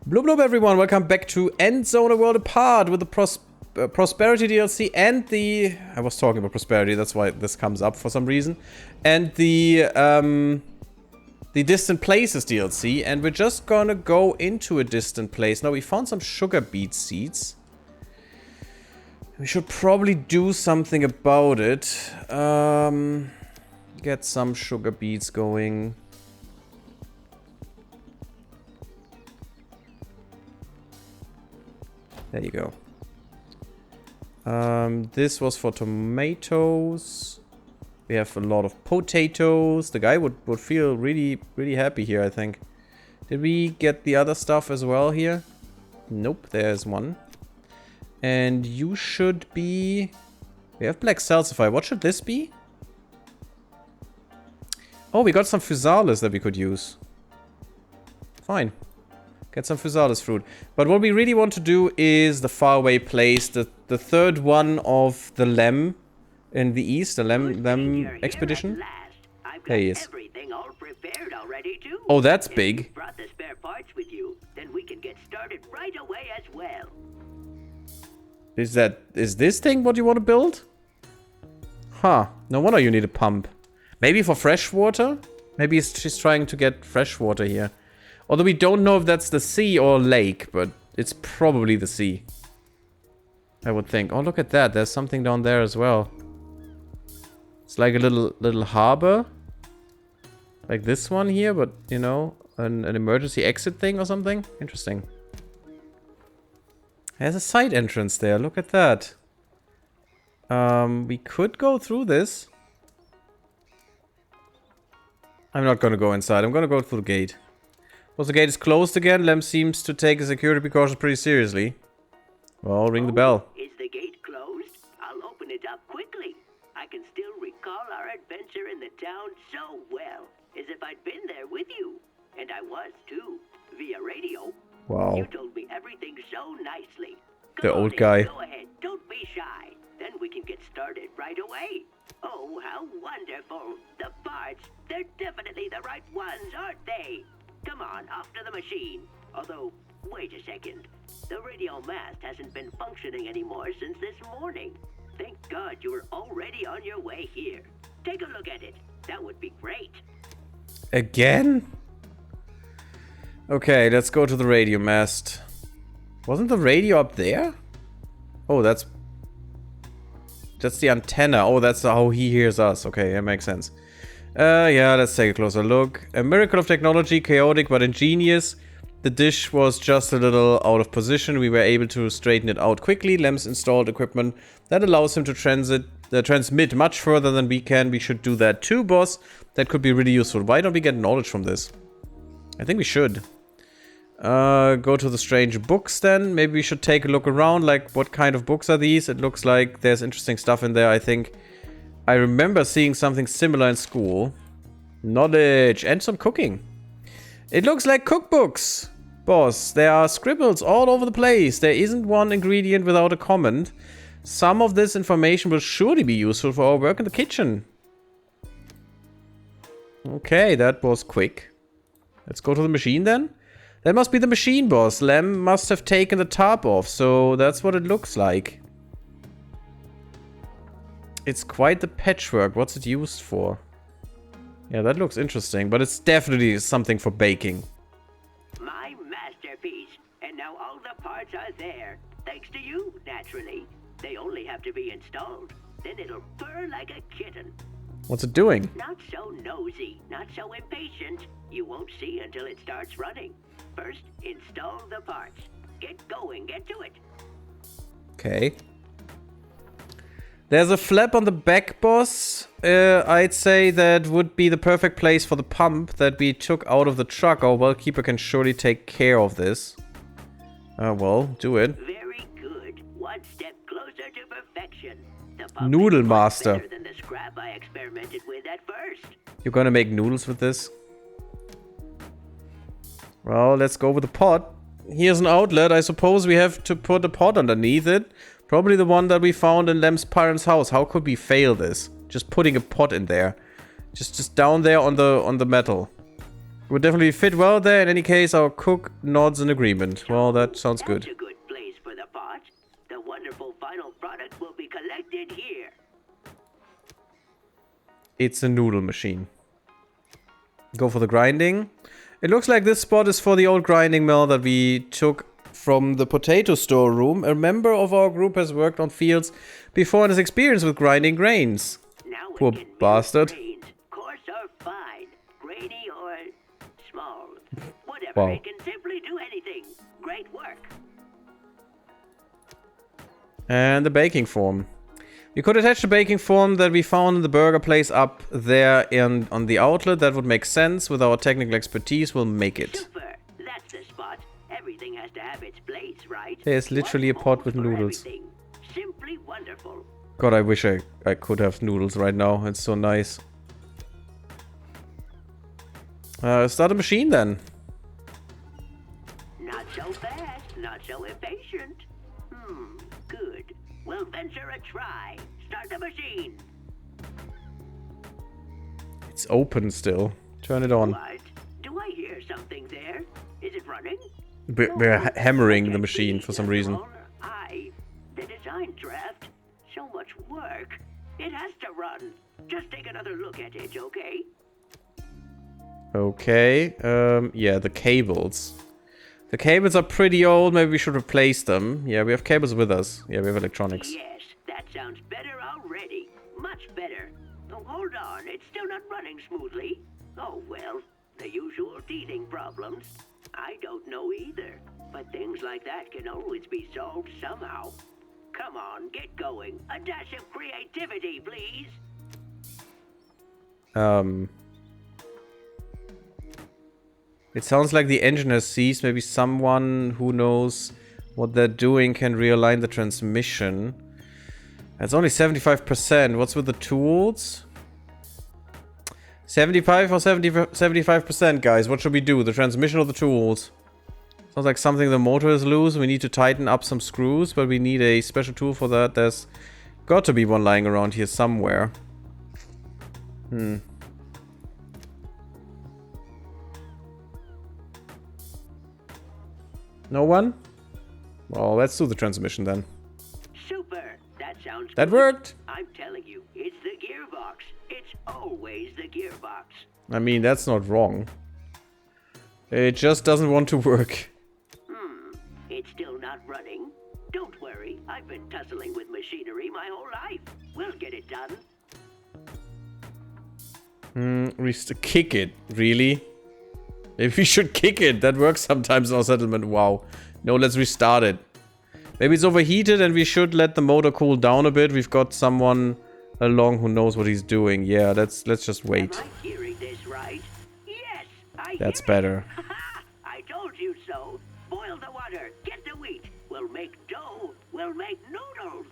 Blub blub everyone, welcome back to Endzone, a world apart with the Prosperity DLC and the... I was talking about Prosperity, that's why this comes up for some reason. And the Distant Places DLC, and we're just gonna go into a distant place. Now, we found some sugar beet seeds. We should probably do something about it. Get some sugar beets going. There you go. This was for tomatoes. We have a lot of potatoes. The guy would feel really happy here, I think. Did we get the other stuff as well here? Nope, there's one. And you should be... We have black salsify. What should this be? Oh, we got some physalis that we could use. Fine. Get some physalis fruit. But what we really want to do is the faraway place, the third one of the Lem in the east, the Lem expedition. There he is. Oh, that's big. Brought the spare parts with you, then we can get started right away as well. Is this thing what you want to build? Huh. No wonder you need a pump. Maybe for fresh water? Maybe she's trying to get fresh water here. Although we don't know if that's the sea or lake, but it's probably the sea. I would think. Oh, look at that. There's something down there as well. It's like a little harbor. Like this one here, but, you know, an emergency exit thing or something. Interesting. There's a side entrance there. Look at that. We could go through this. I'm not gonna go inside. I'm gonna go through the gate. Because the gate is closed again, Lem seems to take his security precautions pretty seriously. Well, ring the bell. Is the gate closed? I'll open it up quickly. I can still recall our adventure in the town so well, as if I'd been there with you. And I was too, via radio. Wow. You told me everything so nicely. The Come on old in, guy. Go ahead, don't be shy. Then we can get started right away. Oh, how wonderful. The parts, they're definitely the right ones, aren't they? Come on, off to the machine. Although, wait a second. The radio mast hasn't been functioning anymore since this morning. Thank God you were already on your way here. Take a look at it. That would be great. Again? Okay, let's go to the radio mast. Wasn't the radio up there? Oh, that's the antenna. Oh, that's how he hears us. Okay, that makes sense. Yeah, let's take a closer look. A miracle of technology, chaotic but ingenious. The dish was just a little out of position. We were able to straighten it out quickly. Lem's installed equipment that allows him to transmit much further than we can. We should do that too, boss. That could be really useful. Why don't we get knowledge from this? I think we should. Go to the strange books then. Maybe we should take a look around. Like, what kind of books are these? It looks like there's interesting stuff in there, I think. I remember seeing something similar in school. Knowledge and some cooking. It looks like cookbooks, boss. There are scribbles all over the place. There isn't one ingredient without a comment. Some of this information will surely be useful for our work in the kitchen. Okay, that was quick. Let's go to the machine then. That must be the machine, boss. Lem must have taken the top off, so that's what it looks like. It's quite the patchwork. What's it used for? Yeah, that looks interesting, but it's definitely something for baking. My masterpiece. And now all the parts are there. Thanks to you, naturally. They only have to be installed. Then it'll purr like a kitten. What's it doing? Not so nosy, not so impatient. You won't see until it starts running. First, install the parts. Get going, get to it. Okay. There's a flap on the back, boss. I'd say that would be the perfect place for the pump that we took out of the truck. Our wellkeeper can surely take care of this. Well, do it. Very good. One step closer to perfection. The pump Noodle is much master. better than the scrap I experimented with at first. You're gonna make noodles with this? Well, let's go with the pot. Here's an outlet. I suppose we have to put a pot underneath it. Probably the one that we found in Lem's parents' house. How could we fail this? Just putting a pot in there. Just down there on the metal. Would definitely fit well there. In any case, our cook nods in agreement. Well, that sounds good. That's a good place for the pots. The wonderful final product will be collected here. It's a noodle machine. Go for the grinding. It looks like this spot is for the old grinding mill that we took from the potato storeroom. A member of our group has worked on fields before and has experience with grinding grains. Now Poor we can build bastard. grains, coarse or fine, grainy or small. Whatever, Wow. it can simply do anything. Great work. And the baking form. We could attach the baking form that we found in the burger place up there on the outlet. That would make sense. With our technical expertise, we'll make it. Super. That's the spot. Everything has to have its place, right? There's literally a One pot mold with for noodles. everything. Simply wonderful. God, I wish I could have noodles right now. It's so nice. Start a machine then. Not so fast, not so impatient. Good. We'll venture a try. Start the machine. It's open still. Turn it on. What? Do I hear something there? Is it running? We're hammering the machine for some reason. The design draft. So much work. It has to run. Just take another look at it, okay? Okay. Yeah, the cables. The cables are pretty old. Maybe we should replace them. Yeah, we have cables with us. Yeah, we have electronics. Yes, that sounds better already. Much better. Oh, hold on. It's still not running smoothly. Oh, well. The usual teething problems. I don't know either. But things like that can always be solved somehow. Come on, get going. A dash of creativity, please. It sounds like the engine has ceased. Maybe someone who knows what they're doing can realign the transmission. It's only 75%. What's with the tools? 75 or 75%, guys. What should we do? The transmission or the tools? Sounds like something the motor is loose. We need to tighten up some screws, but we need a special tool for that. There's got to be one lying around here somewhere. No one? Well, let's do the transmission then. Super. That sounds That good. worked. I'm telling you, it's the gearbox. It's always the gearbox. I mean, that's not wrong. It just doesn't want to work. It's still not running. Don't worry, I've been tussling with machinery my whole life. We'll get it done. Kick it, really? Maybe we should kick it. That works sometimes in our settlement. Wow. No, let's restart it. Maybe it's overheated and we should let the motor cool down a bit. We've got someone along who knows what he's doing. Yeah, let's just wait. Am I hearing this right? Yes, That's hear it. better. I told you so. Boil the water. Get the wheat. We'll make dough. We'll make noodles.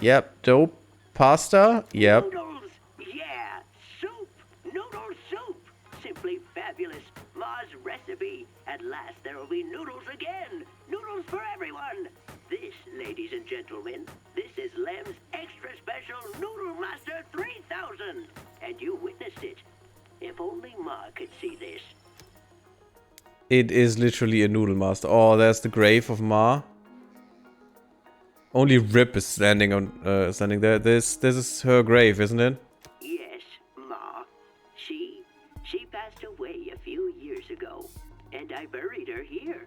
Yep, dope. Pasta? Yep. Noodles. Yeah. Soup. Noodle soup. Simply fabulous. Ma's recipe. At last there will be noodles again. Noodles for everyone. This, ladies and gentlemen, this is Lem's extra special Noodle Master 3000. And you witnessed it. If only Ma could see this. It is literally a noodle master. Oh, there's the grave of Ma. Only Rip is standing there. This is her grave, isn't it? Yes, Ma. She passed away a few years ago, and I buried her here.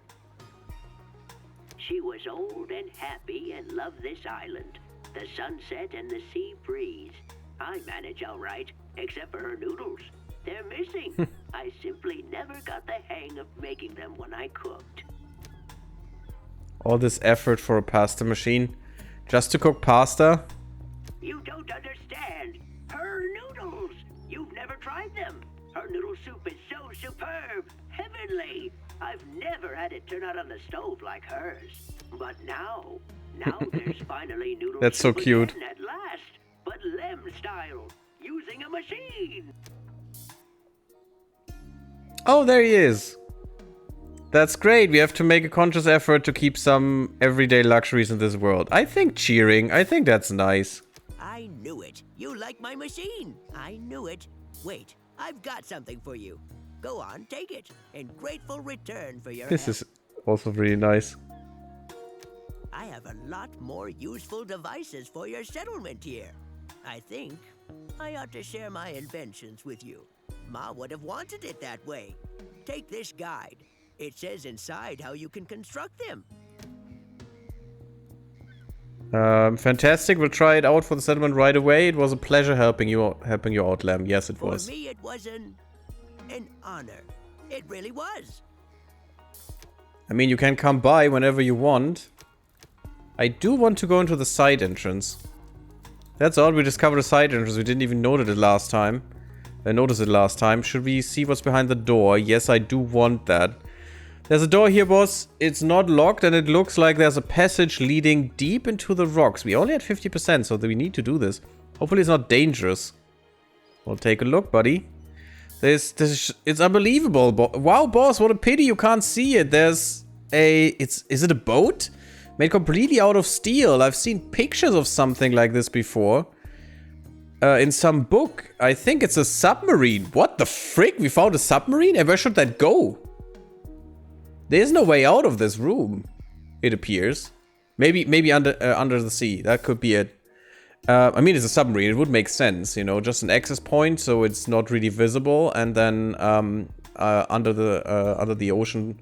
She was old and happy and loved this island, the sunset and the sea breeze. I manage all right, except for her noodles. They're missing. I simply never got the hang of making them when I cooked. All this effort for a pasta machine. Just to cook pasta? You don't understand. Her noodles. You've never tried them. Her noodle soup is so superb. Heavenly. I've never had it turn out on the stove like hers. But now there's finally noodle That's so soup cute. again at last. But Lem style. Using a machine. Oh, there he is. That's great. We have to make a conscious effort to keep some everyday luxuries in this world. I think cheering. I think that's nice. I knew it. You like my machine. I knew it. Wait, I've got something for you. Go on, take it, in grateful return for your This help. is also really nice. I have a lot more useful devices for your settlement here. I think I ought to share my inventions with you. Ma would have wanted it that way. Take this guide. It says inside how you can construct them. Fantastic. We'll try it out for the settlement right away. It was a pleasure helping you out, Lamb. Yes, it was. For me, it was an honor. It really was. I mean, you can come by whenever you want. I do want to go into the side entrance. That's all. We discovered a side entrance. We didn't even notice it last time. Should we see what's behind the door? Yes, I do want that. There's a door here, boss. It's not locked, and it looks like there's a passage leading deep into the rocks. We only had 50%, so we need to do this. Hopefully it's not dangerous. We'll take a look, buddy. It's unbelievable. Wow, boss, what a pity you can't see it. There's a... Is it a boat? Made completely out of steel. I've seen pictures of something like this before. In some book. I think it's a submarine. What the frick? We found a submarine? And where should that go? There's no way out of this room. It appears. Maybe under the sea. That could be it. I mean, it's a submarine. It would make sense, you know, just an access point, so it's not really visible. And then under the ocean,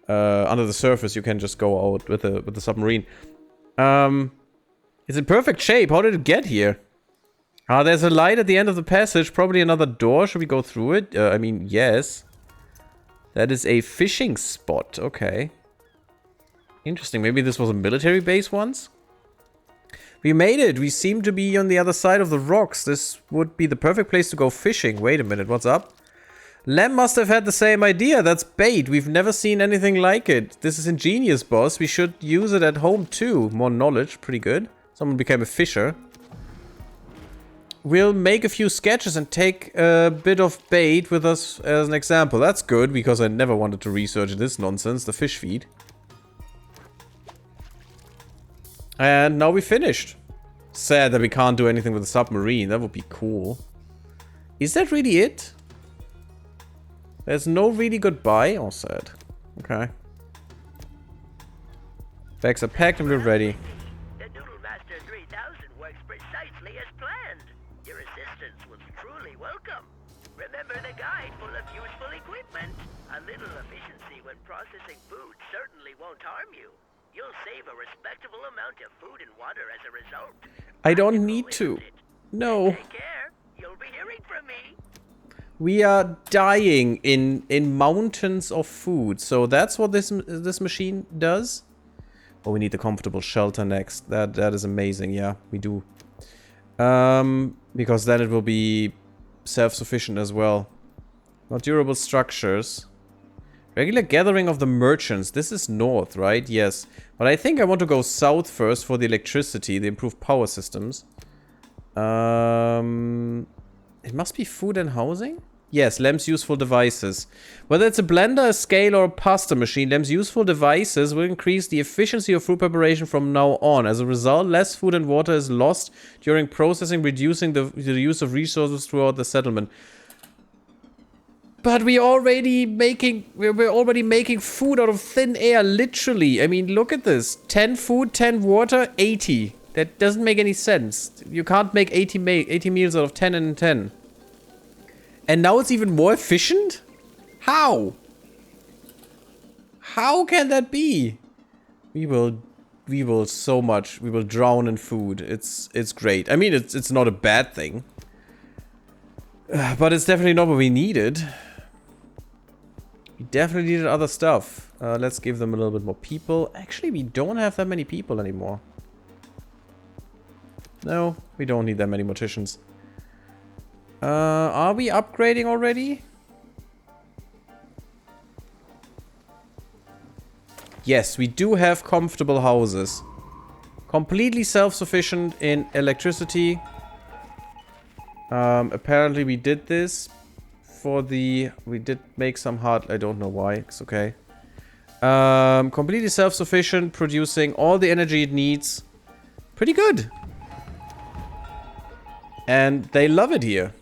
under the surface, you can just go out with the submarine. It's in perfect shape. How did it get here? There's a light at the end of the passage. Probably another door. Should we go through it? I mean, yes. That is a fishing spot. Okay. Interesting. Maybe this was a military base once? We made it. We seem to be on the other side of the rocks. This would be the perfect place to go fishing. Wait a minute. What's up? Lem must have had the same idea. That's bait. We've never seen anything like it. This is ingenious, boss. We should use it at home too. More knowledge. Pretty good. Someone became a fisher. We'll make a few sketches and take a bit of bait with us as an example. That's good, because I never wanted to research this nonsense, the fish feed. And now we finished. Sad that we can't do anything with the submarine. That would be cool. Is that really it? There's no really goodbye? Oh, sad. Okay. Bags are packed and we're ready. The Noodle Master 3000 works precisely as planned. Your assistance was truly welcome. Remember the guide full of useful equipment. A little efficiency when processing food certainly won't harm you. You'll save a respectable amount of food and water as a result. I don't need to. No. Take care. You'll be hearing from me. We are dying in mountains of food. So that's what this machine does. Oh, we need the comfortable shelter next. That is amazing. Yeah, we do. Because then it will be self-sufficient as well. Not durable structures. Regular gathering of the merchants. This is north, right? Yes. But I think I want to go south first for the electricity, the improved power systems. It must be food and housing? Yes, Lem's useful devices. Whether it's a blender, a scale, or a pasta machine, Lem's useful devices will increase the efficiency of food preparation from now on. As a result, less food and water is lost during processing, reducing the use of resources throughout the settlement. But we're already making food out of thin air, literally. I mean, look at this. 10 food, 10 water, 80. That doesn't make any sense. You can't make 80 meals out of 10 and 10. And now it's even more efficient? How? How can that be? We will drown in food. It's great. I mean, it's not a bad thing. But it's definitely not what we needed. We definitely needed other stuff. Let's give them a little bit more people. Actually, we don't have that many people anymore. No, we don't need that many morticians. Are we upgrading already? Yes, we do have comfortable houses. Completely self-sufficient in electricity. Apparently we did this for the... We did make some hard... I don't know why. It's okay. Completely self-sufficient, producing all the energy it needs. Pretty good. And they love it here.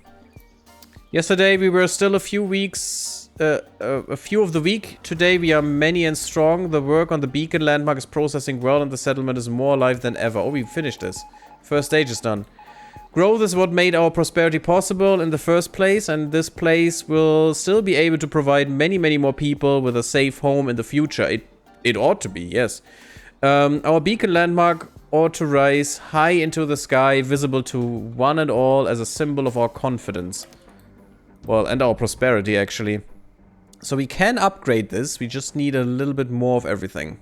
Yesterday we were still a few weeks a few of the week. Today we are many and strong. The work on the beacon landmark is processing well and the settlement is more alive than ever. Oh, we finished this. First stage is done. Growth is what made our prosperity possible in the first place, and this place will still be able to provide many, many more people with a safe home in the future. It ought to be, yes. Our beacon landmark ought to rise high into the sky, visible to one and all as a symbol of our confidence. Well, and our prosperity, actually. So we can upgrade this, we just need a little bit more of everything.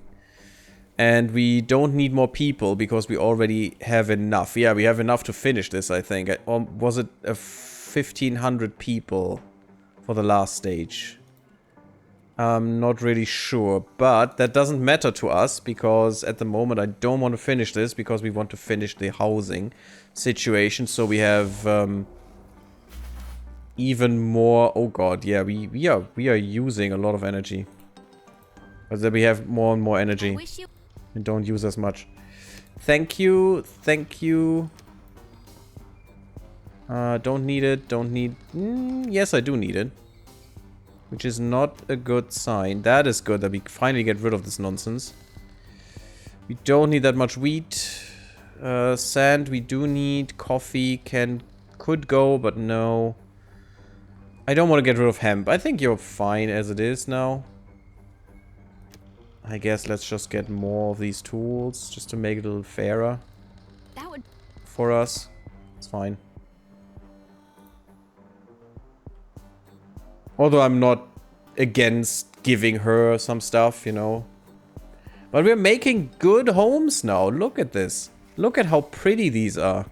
And we don't need more people because we already have enough. Yeah, we have enough to finish this, I think. Or was it 1,500 people for the last stage? I'm not really sure. But that doesn't matter to us because at the moment I don't want to finish this because we want to finish the housing situation. So we have even more. Oh god, yeah, we are using a lot of energy. But then we have more and more energy. And don't use as much. Thank you. Thank you. Don't need it. Don't need... yes, I do need it. Which is not a good sign. That is good that we finally get rid of this nonsense. We don't need that much wheat. Sand we do need. Coffee could go, but no. I don't want to get rid of hemp. I think you're fine as it is now. I guess let's just get more of these tools just to make it a little fairer for us. It's fine. Although I'm not against giving her some stuff, you know. But we're making good homes now. Look at this. Look at how pretty these are.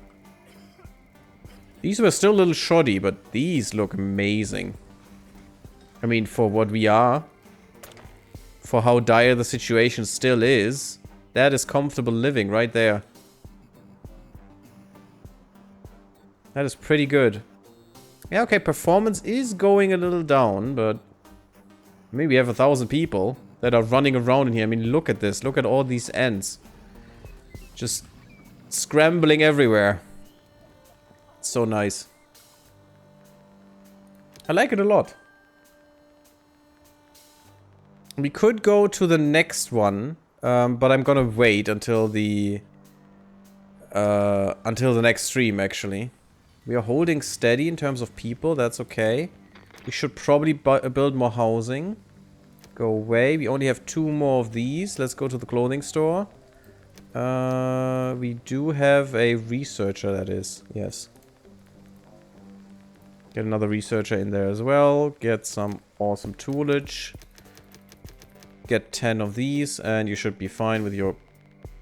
These were still a little shoddy, but these look amazing. I mean, for what we are. For how dire the situation still is. That is comfortable living right there. That is pretty good. Yeah, okay, performance is going a little down, but... maybe we have 1,000 people that are running around in here. I mean, look at this. Look at all these ants. Just scrambling everywhere. It's so nice. I like it a lot. We could go to the next one, but I'm gonna wait until the next stream, actually. We are holding steady in terms of people, that's okay. We should probably build more housing. Go away. We only have 2 more of these. Let's go to the clothing store. We do have a researcher, that is. Yes. Get another researcher in there as well. Get some awesome toolage. Get 10 of these and you should be fine with your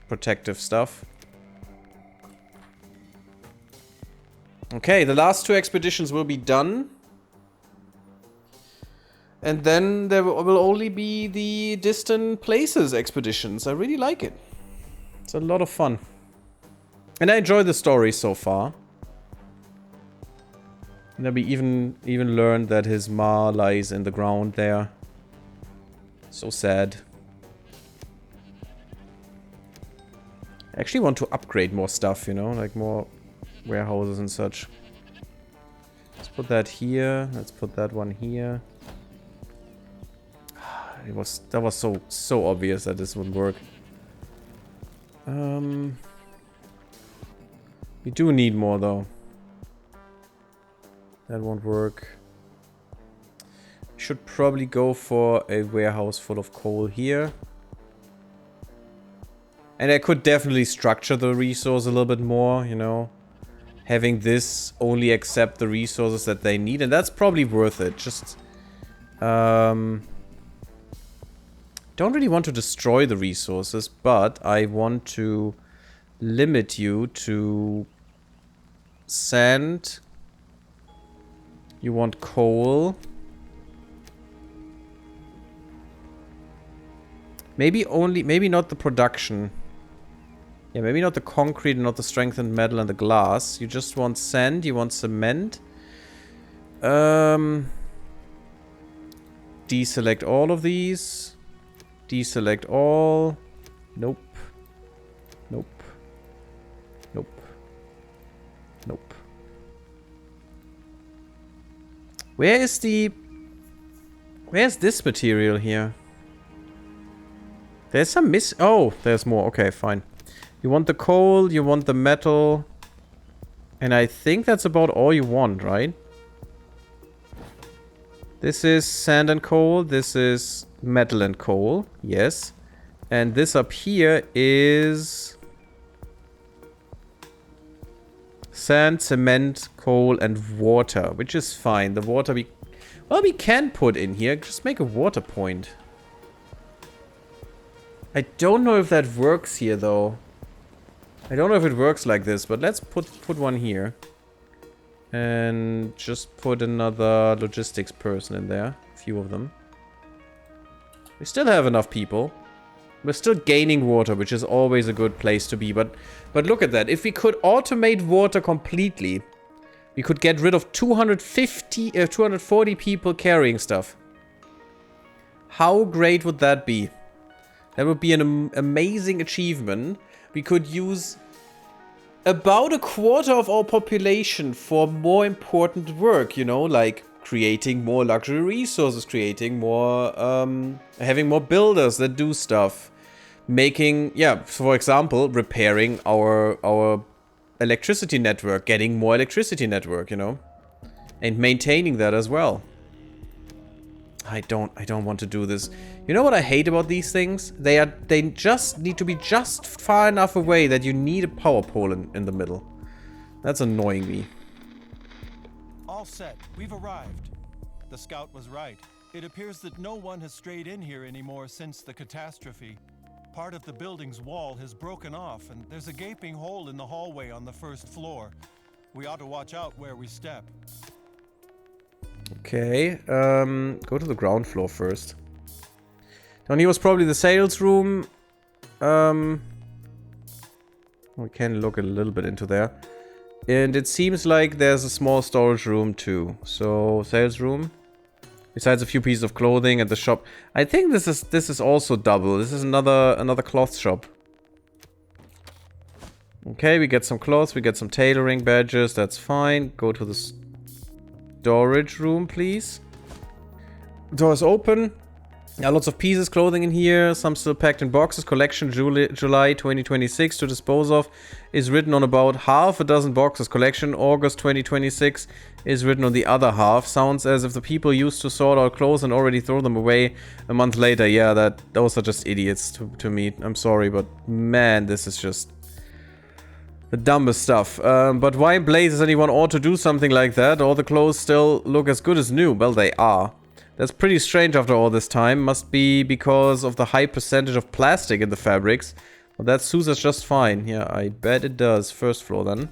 protective stuff. Okay, the last 2 expeditions will be done. And then there will only be the distant places expeditions. I really like it. It's a lot of fun. And I enjoy the story so far. And then we even learned that his ma lies in the ground there. So sad. I actually want to upgrade more stuff, you know, like more warehouses and such. Let's put that here. Let's put that one here. That was so obvious that this wouldn't work. We do need more though. That won't work. Should probably go for a warehouse full of coal here. And I could definitely structure the resource a little bit more, you know. Having this only accept the resources that they need. And that's probably worth it. Just... don't really want to destroy the resources, but I want to limit you to sand. You want coal. Maybe not the production. Yeah, maybe not the concrete and not the strengthened metal and the glass. You just want sand, you want cement. Deselect all of these. Deselect all. Nope. Nope. Nope. Nope. Where is the Where's this material here? There's some oh, there's more. Okay, fine. You want the coal, you want the metal. And I think that's about all you want, right? This is sand and coal. This is metal and coal. Yes. And this up here is sand, cement, coal, and water, which is fine. The water we can put in here. Just make a water point. I don't know if that works here, though. I don't know if it works like this, but let's put one here. And just put another logistics person in there. A few of them. We still have enough people. We're still gaining water, which is always a good place to be. But look at that. If we could automate water completely, we could get rid of 240 people carrying stuff. How great would that be? That would be an amazing achievement. We could use about a quarter of our population for more important work, you know, like creating more luxury resources, creating more, having more builders that do stuff. Making, yeah, for example, repairing our electricity network, getting more electricity network, you know, and maintaining that as well. I don't want to do this. You know what I hate about these things? They just need to be just far enough away that you need a power pole in the middle. That's annoying me. All set. We've arrived. The scout was right. It appears that no one has strayed in here anymore since the catastrophe. Part of the building's wall has broken off, and there's a gaping hole in the hallway on the first floor. We ought to watch out where we step. Okay, go to the ground floor first. Down here was probably the sales room. We can look a little bit into there. And it seems like there's a small storage room too. So, sales room. Besides a few pieces of clothing at the shop. I think this is also double. This is another cloth shop. Okay, we get some clothes, we get some tailoring badges, that's fine. Go to the storage room, please. Doors open. Lots of pieces, clothing in here. Some still packed in boxes. Collection July 2026 to dispose of is written on about half a dozen boxes. Collection August 2026 is written on the other half. Sounds as if the people used to sort out clothes and already throw them away a month later. Yeah, those are just idiots to me. I'm sorry, but man, this is just the dumbest stuff. But why in blazes anyone ought to do something like that? All the clothes still look as good as new. Well, they are. That's pretty strange after all this time. Must be because of the high percentage of plastic in the fabrics. But that suits us just fine. Yeah, I bet it does. First floor then.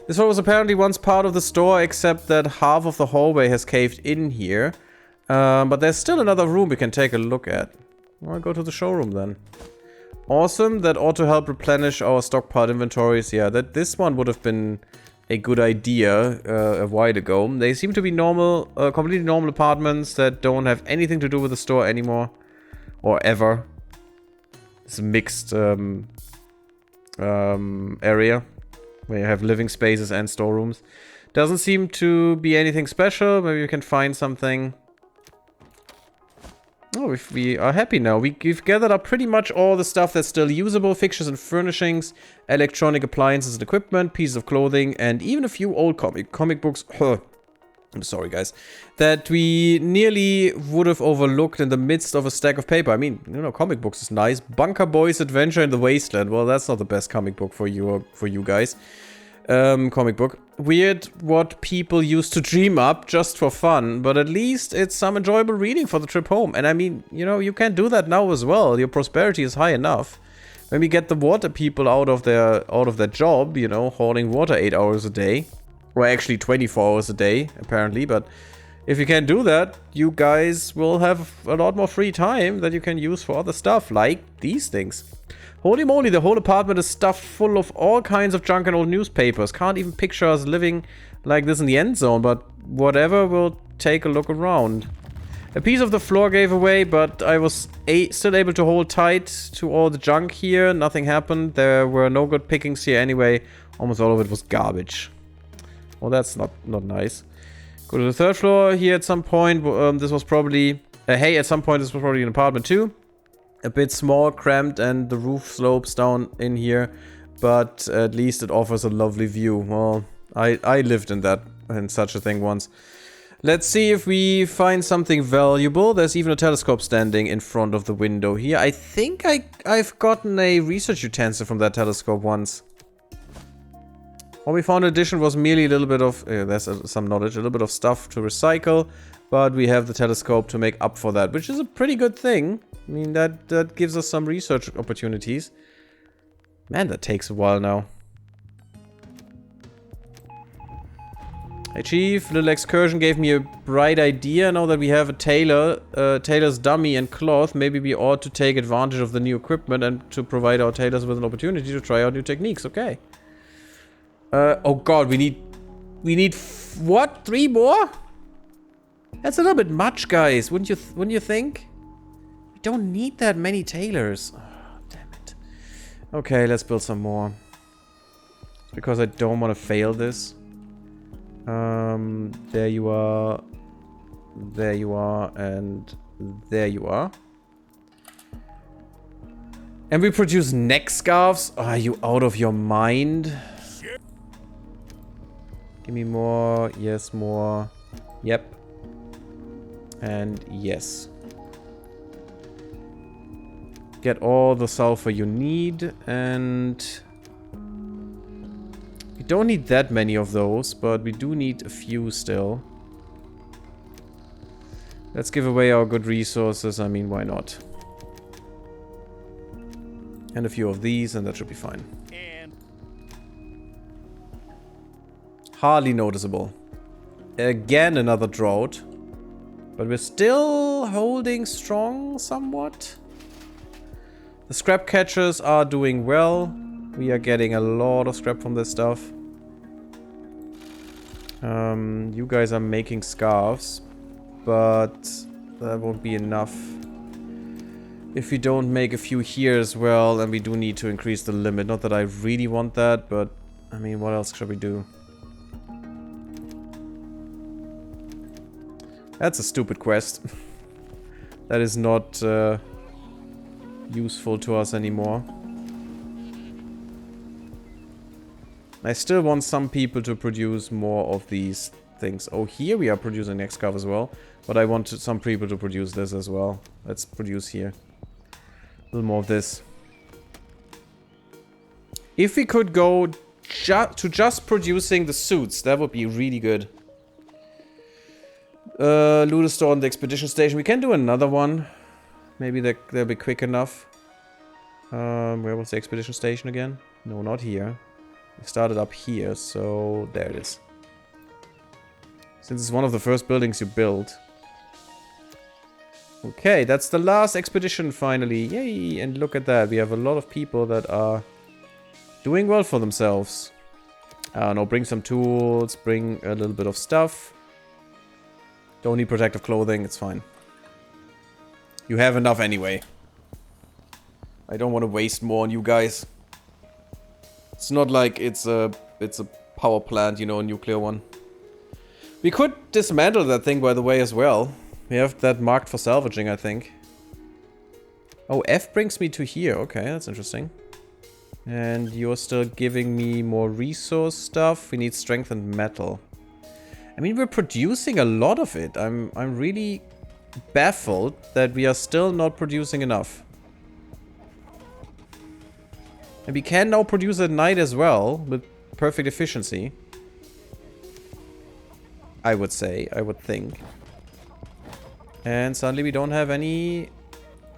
This floor was apparently once part of the store, except that half of the hallway has caved in here. But there's still another room we can take a look at. I'll go to the showroom then. Awesome. That ought to help replenish our stockpile inventories. Yeah, this one would have been a good idea a while ago. They seem to be normal, completely normal apartments that don't have anything to do with the store anymore. Or ever. It's a mixed area where you have living spaces and storerooms. Doesn't seem to be anything special. Maybe we can find something. Oh, we are happy now. We've gathered up pretty much all the stuff that's still usable. Fixtures and furnishings, electronic appliances and equipment, pieces of clothing, and even a few old comic books. I'm sorry, guys. That we nearly would have overlooked in the midst of a stack of paper. I mean, you know, comic books is nice. Bunker Boy's Adventure in the Wasteland. Well, that's not the best comic book for you guys. Comic book. Weird what people used to dream up just for fun, but at least it's some enjoyable reading for the trip home. And I mean, you know, you can do that now as well. Your prosperity is high enough. When we get the water people out of their job, you know, hauling water 8 hours a day, or actually 24 hours a day, apparently, but if you can do that, you guys will have a lot more free time that you can use for other stuff, like these things. Holy moly, the whole apartment is stuffed full of all kinds of junk and old newspapers. Can't even picture us living like this in the Endzone, but whatever, we'll take a look around. A piece of the floor gave away, but I was still able to hold tight to all the junk here. Nothing happened. There were no good pickings here anyway. Almost all of it was garbage. Well, that's not nice. Go to the 3rd floor here at some point. This was probably... hey, at some point this was probably an apartment too. A bit small, cramped, and the roof slopes down in here. But at least it offers a lovely view. Well, I lived in such a thing once. Let's see if we find something valuable. There's even a telescope standing in front of the window here. I think I've gotten a research utensil from that telescope once. What we found in addition was merely a little bit of... there's some knowledge, a little bit of stuff to recycle. But we have the telescope to make up for that, which is a pretty good thing. I mean, that gives us some research opportunities. Man, that takes a while now. Hey Chief, little excursion gave me a bright idea. Now that we have a tailor's dummy and cloth, maybe we ought to take advantage of the new equipment and to provide our tailors with an opportunity to try out new techniques. Okay. Oh god, we need what? 3 more? That's a little bit much, guys. Wouldn't you think? We don't need that many tailors. Oh, damn it. Okay, let's build some more. Because I don't want to fail this. There you are. There you are. And there you are. And we produce neck scarves? Are you out of your mind? Give me more. Yes, more. Yep. And yes. Get all the sulfur you need. And... we don't need that many of those, but we do need a few still. Let's give away our good resources. I mean, why not? And a few of these, and that should be fine. Hardly noticeable. Again, another drought. But we're still holding strong somewhat. The scrap catchers are doing well. We are getting a lot of scrap from this stuff. You guys are making scarves. But that won't be enough. If we don't make a few here as well, then we do need to increase the limit. Not that I really want that, but I mean, what else should we do? That's a stupid quest. That is not useful to us anymore. I still want some people to produce more of these things. Oh, here we are producing next scarf as well. But I want some people to produce this as well. Let's produce here. A little more of this. If we could go to just producing the suits, that would be really good. Loot a store on the expedition station. We can do another one. Maybe they'll be quick enough. Where was the expedition station again? No, not here. We started up here, so there it is. Since it's one of the first buildings you build. Okay, that's the last expedition finally. Yay! And look at that. We have a lot of people that are doing well for themselves. I don't know, bring some tools, bring a little bit of stuff. Don't need protective clothing, it's fine. You have enough anyway. I don't want to waste more on you guys. It's not like it's a power plant, you know, a nuclear one. We could dismantle that thing, by the way, as well. We have that marked for salvaging, I think. Oh, F brings me to here. Okay, that's interesting. And you're still giving me more resource stuff. We need strength and metal. I mean, we're producing a lot of it. I'm really baffled that we are still not producing enough. And we can now produce at night as well, with perfect efficiency. I would say, I would think. And suddenly we don't have any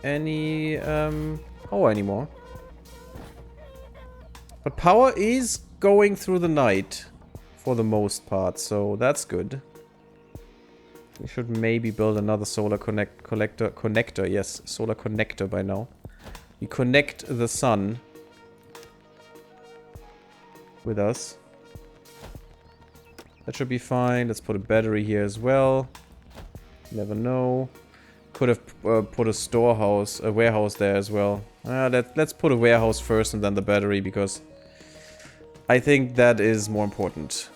power anymore. But power is going through the night for the most part, so that's good. We should maybe build another solar connector. Yes, solar connector by now. We connect the sun with us. That should be fine. Let's put a battery here as well. Never know. Could have put a warehouse there as well. Let's put a warehouse first and then the battery, because I think that is more important.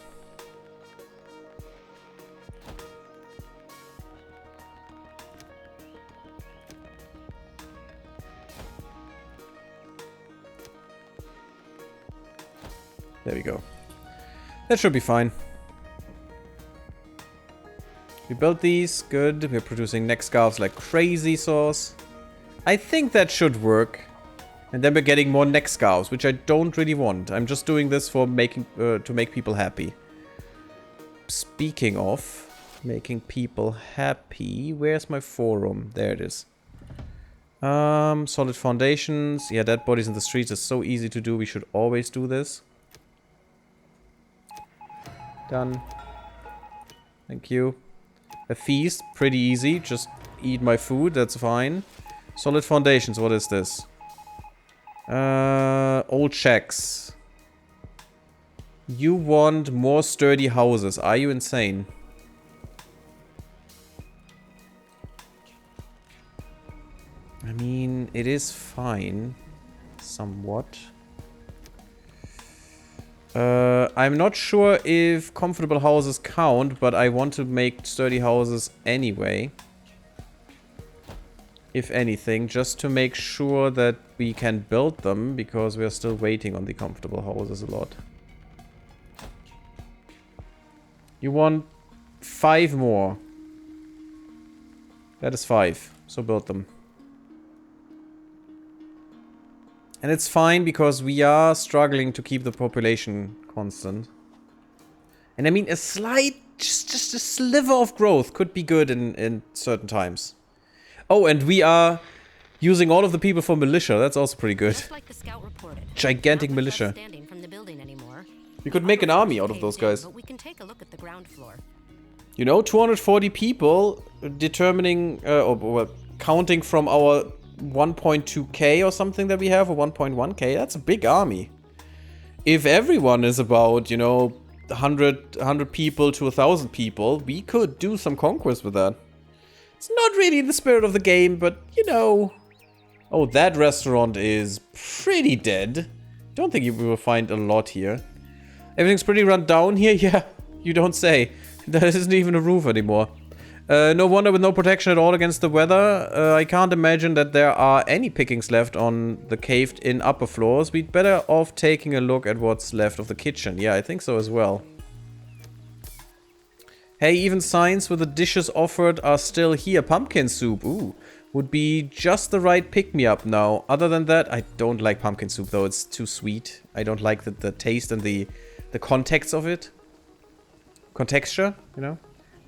There we go. That should be fine. We built these. Good. We're producing neck scarves like crazy sauce. I think that should work. And then we're getting more neck scarves, which I don't really want. I'm just doing this for making to make people happy. Speaking of making people happy, where's my forum? There it is. Solid foundations. Yeah, dead bodies in the streets is so easy to do. We should always do this. Done. Thank you. A feast, pretty easy. Just eat my food, that's fine. Solid foundations, what is this? Old shacks. You want more sturdy houses. Are you insane? I mean, it is fine. Somewhat. I'm not sure if comfortable houses count, but I want to make sturdy houses anyway. If anything, just to make sure that we can build them, because we are still waiting on the comfortable houses a lot. You want 5 more. That is 5, so build them. And it's fine because we are struggling to keep the population constant. And I mean, a slight, just a sliver of growth could be good in certain times. Oh, and we are using all of the people for militia. That's also pretty good. Just like the scout reported. Gigantic militia. Standing from the building anymore. We could make an army out of those guys. But we can take a look at the ground floor. You know, 240 people determining, well, counting from our 1.2k or something that we have, or 1.1k, that's a big army. If everyone is about, you know, 100 people to 1,000 people, we could do some conquest with that. It's not really in the spirit of the game, but, you know. Oh, that restaurant is pretty dead. Don't think you will find a lot here. Everything's pretty run down here. Yeah, you don't say. There isn't even a roof anymore. No wonder with no protection at all against the weather. I can't imagine that there are any pickings left on the caved-in upper floors. We'd better off taking a look at what's left of the kitchen. Yeah, I think so as well. Hey, even signs with the dishes offered are still here. Pumpkin soup, ooh, would be just the right pick-me-up now. Other than that, I don't like pumpkin soup though. It's too sweet. I don't like the taste and the context of it. Contexture, you know?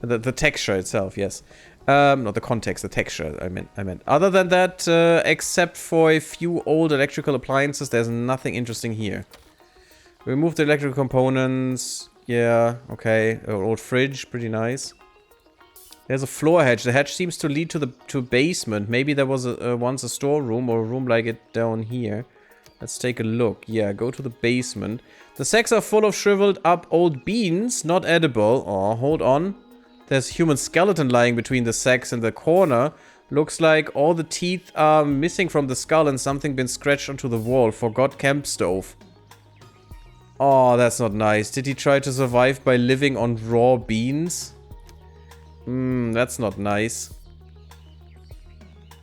The texture itself, yes. Not the context, the texture, I meant. Other than that, except for a few old electrical appliances, there's nothing interesting here. Remove the electrical components. Yeah, okay. Old fridge, pretty nice. There's a floor hatch. The hatch seems to lead to a basement. Maybe there was once a storeroom or a room like it down here. Let's take a look. Yeah, go to the basement. The sacks are full of shriveled up old beans, not edible. Oh, hold on. There's a human skeleton lying between the sacks in the corner. Looks like all the teeth are missing from the skull and something been scratched onto the wall. Forgot camp stove. Oh, that's not nice. Did he try to survive by living on raw beans? That's not nice.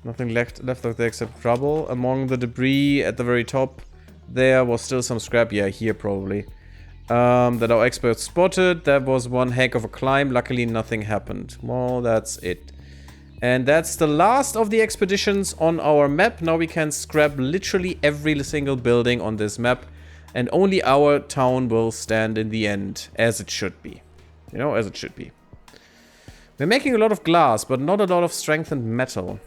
Nothing left of there except rubble. Among the debris at the very top, there was still some scrap. Yeah, here probably. That our experts spotted. That was one heck of a climb. Luckily, nothing happened. Well, that's it. And that's the last of the expeditions on our map. Now we can scrap literally every single building on this map. And only our town will stand in the end. As it should be. You know, as it should be. We're making a lot of glass, but not a lot of strengthened metal.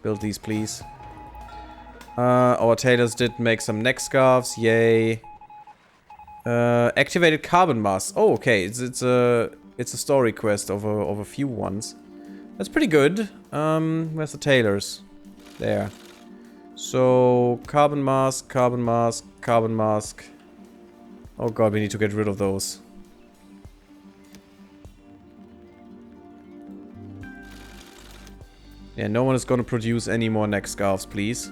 Build these, please. Our tailors did make some neck scarves. Yay. Activated carbon mass. Oh, okay. It's a story quest of a few ones. That's pretty good. Where's the tailors? There. So carbon mask, carbon mask, carbon mask. Oh god, we need to get rid of those. Yeah, no one is gonna produce any more neck scarves, please.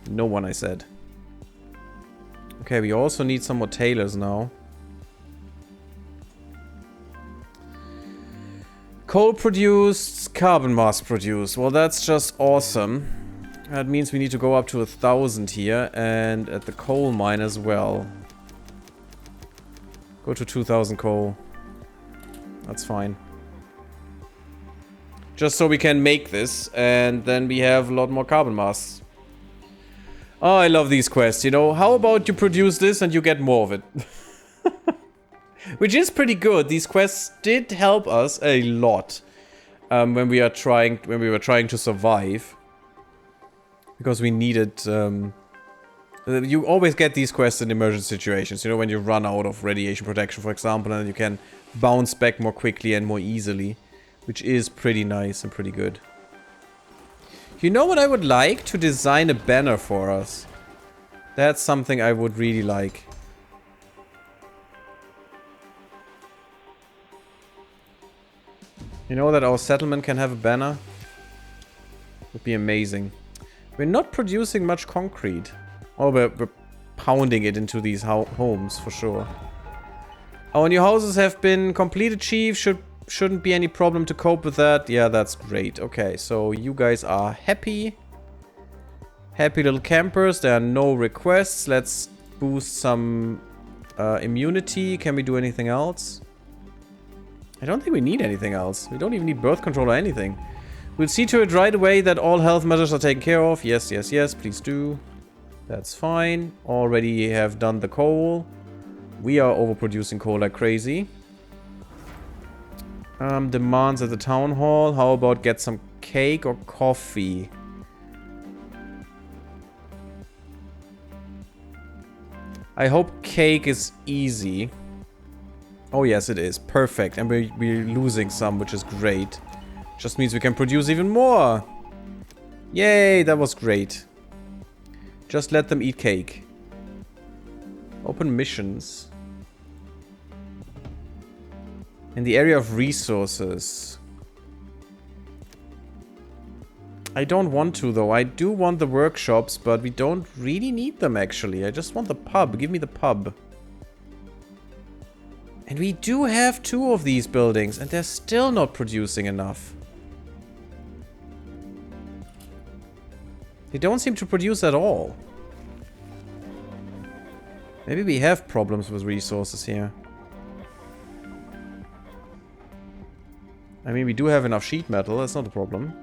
No one, I said. Okay, we also need some more tailors now. Coal produced, carbon mass produced. Well, that's just awesome. That means we need to go up to 1,000 here, and at the coal mine as well. Go to 2,000 coal. That's fine. Just so we can make this, and then we have a lot more carbon mass. Oh, I love these quests, you know. How about you produce this and you get more of it? Which is pretty good. These quests did help us a lot when we were trying to survive, because we needed. You always get these quests in emergency situations. You know, when you run out of radiation protection, for example, and you can bounce back more quickly and more easily, which is pretty nice and pretty good. You know what I would like? To design a banner for us. That's something I would really like. You know that our settlement can have a banner? Would be amazing. We're not producing much concrete. Oh, we're pounding it into these homes for sure. Our new houses have been completed, Chief. Shouldn't be any problem to cope with that. Yeah, that's great. Okay, so you guys are happy. Happy little campers. There are no requests. Let's boost some immunity. Can we do anything else? I don't think we need anything else. We don't even need birth control or anything. We'll see to it right away that all health measures are taken care of. Yes, yes, yes, please do. That's fine. Already have done the coal. We are overproducing coal like crazy. Demands at the town hall. How about get some cake or coffee? I hope cake is easy. Oh yes, it is. Perfect. And we're losing some, which is great. Just means we can produce even more. Yay, that was great. Just let them eat cake. Open missions. In the area of resources. I don't want to though. I do want the workshops, but we don't really need them actually. I just want the pub. Give me the pub. And we do have 2 of these buildings, and they're still not producing enough. They don't seem to produce at all. Maybe we have problems with resources here. I mean, we do have enough sheet metal, that's not a problem.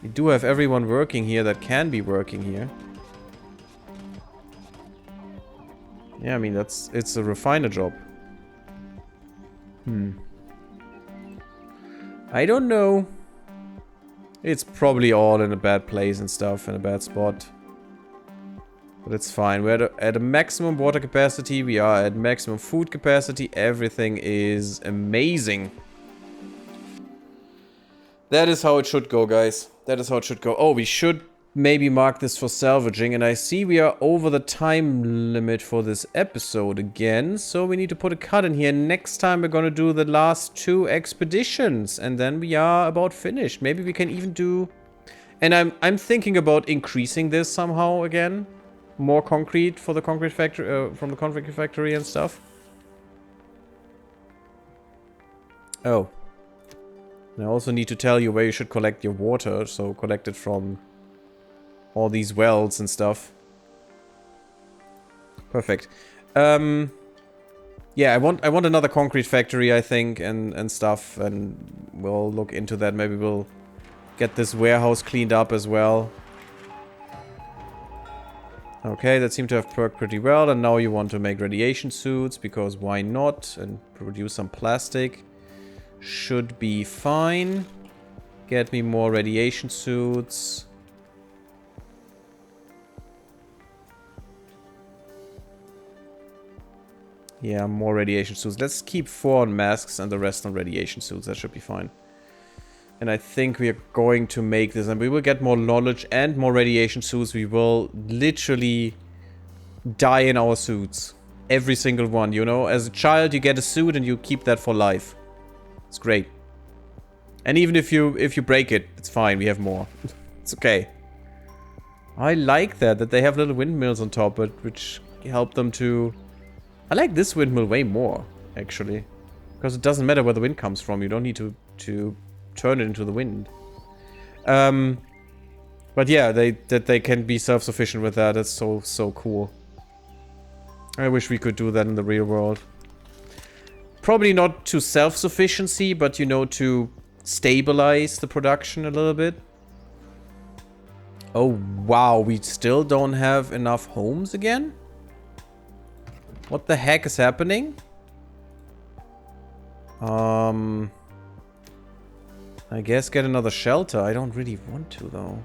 We do have everyone working here that can be working here. Yeah, I mean, it's a refiner job. I don't know. It's probably all in a bad place and stuff, in a bad spot. But it's fine. We're at a maximum water capacity. We are at maximum food capacity. Everything is amazing. That is how it should go, guys. That is how it should go. Oh, we should maybe mark this for salvaging. And I see we are over the time limit for this episode again. So we need to put a cut in here. Next time we're going to do the last 2 expeditions. And then we are about finished. Maybe we can even do... And I'm thinking about increasing this somehow again. More concrete for the concrete factory, from the concrete factory and stuff. Oh. And I also need to tell you where you should collect your water. So collect it from all these wells and stuff. Perfect. Yeah, I want another concrete factory, I think, and stuff. And we'll look into that. Maybe we'll get this warehouse cleaned up as well. Okay, that seemed to have worked pretty well. And now you want to make radiation suits, because why not? And produce some plastic. Should be fine. Get me more radiation suits. Yeah, more radiation suits. Let's keep 4 on masks and the rest on radiation suits. That should be fine. And I think we are going to make this. And we will get more knowledge and more radiation suits. We will literally die in our suits. Every single one, you know. As a child, you get a suit and you keep that for life. It's great. And even if you break it, it's fine. We have more. It's okay. I like that they have little windmills on top, which help them to... I like this windmill way more, actually. Because it doesn't matter where the wind comes from. You don't need to turn it into the wind. But yeah, they can be self-sufficient with that. That's so cool. I wish we could do that in the real world. Probably not to self-sufficiency, but you know, to stabilize the production a little bit. Oh wow, we still don't have enough homes again? What the heck is happening? I guess get another shelter. I don't really want to though.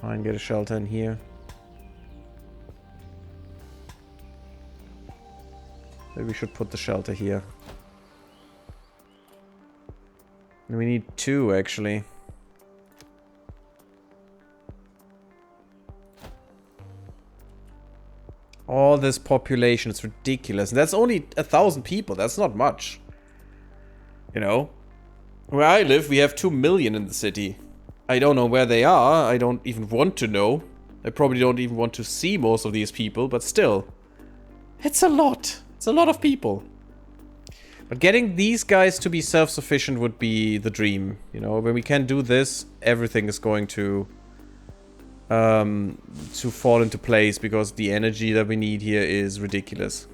Fine, get a shelter in here. Maybe we should put the shelter here. We need 2 actually. All this population, it's ridiculous. And that's only 1,000 people. That's not much. You know? Where I live, we have 2 million in the city. I don't know where they are. I don't even want to know. I probably don't even want to see most of these people, but still. It's a lot. It's a lot of people. But getting these guys to be self-sufficient would be the dream. You know, when we can do this, everything is going to fall into place, because the energy that we need here is ridiculous.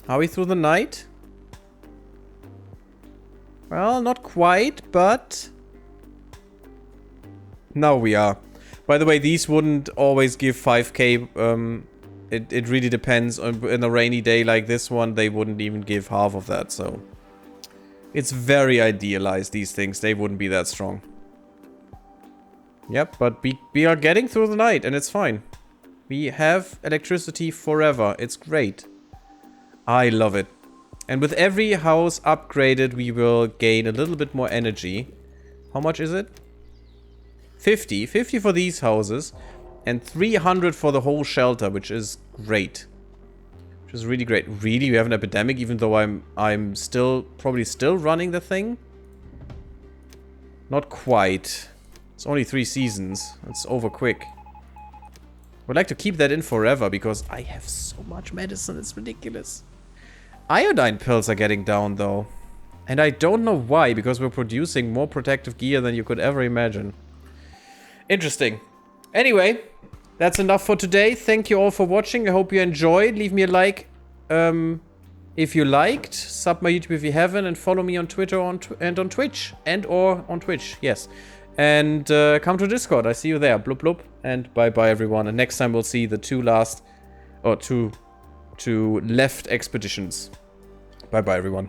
Are we through the night? Well, not quite, but now we are. By the way, these wouldn't always give 5k. It really depends. In a rainy day like this one, they wouldn't even give half of that, so it's very idealized, these things. They wouldn't be that strong. Yep, but we are getting through the night, and it's fine. We have electricity forever. It's great. I love it. And with every house upgraded, we will gain a little bit more energy. How much is it? 50. 50 for these houses. And 300 for the whole shelter, which is great. Which is really great. Really? We have an epidemic, even though I'm probably still running the thing? Not quite. It's only 3 seasons. It's over quick. Would like to keep that in forever, because I have so much medicine. It's ridiculous. Iodine pills are getting down, though. And I don't know why, because we're producing more protective gear than you could ever imagine. Interesting. Anyway, that's enough for today. Thank you all for watching. I hope you enjoyed. Leave me a like if you liked. Sub my YouTube if you haven't. And follow me on Twitter and on Twitch. And/or on Twitch, yes. And come to Discord. I see you there. Bloop bloop. And bye-bye, everyone. And next time we'll see the two left expeditions. Bye-bye, everyone.